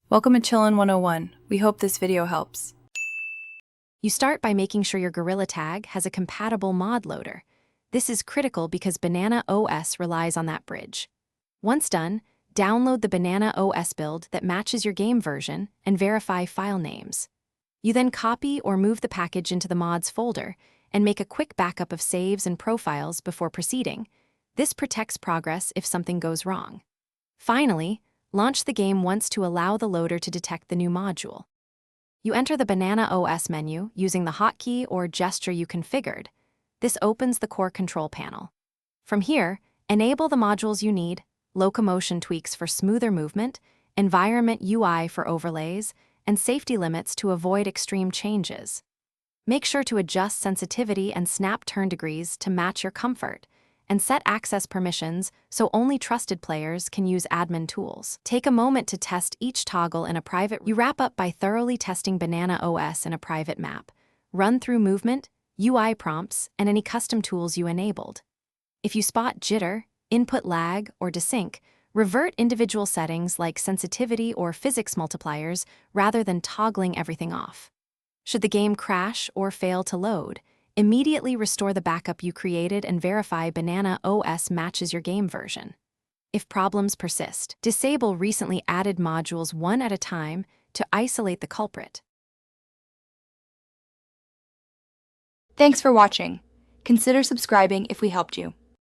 Welcome to Chillin' 101. We hope this video helps. You start by making sure your Gorilla tag has a compatible mod loader. This is critical because Banana OS relies on that bridge. Once done, download the Banana OS build that matches your game version and verify file names. You then copy or move the package into the mods folder and make a quick backup of saves and profiles before proceeding. This protects progress if something goes wrong. Finally, launch the game once to allow the loader to detect the new module. You enter the Banana OS menu using the hotkey or gesture you configured. This opens the core control panel. From here, enable the modules you need, locomotion tweaks for smoother movement, environment UI for overlays, and safety limits to avoid extreme changes. Make sure to adjust sensitivity and snap turn degrees to match your comfort, and set access permissions so only trusted players can use admin tools. Take a moment to test each toggle in a private. You wrap up by thoroughly testing Banana OS in a private map. Run through movement, UI prompts, and any custom tools you enabled. If you spot jitter, input lag, or desync, revert individual settings like sensitivity or physics multipliers rather than toggling everything off. Should the game crash or fail to load, immediately restore the backup you created and verify Banana OS matches your game version. If problems persist, disable recently added modules one at a time to isolate the culprit. Thanks for watching. Consider subscribing if we helped you.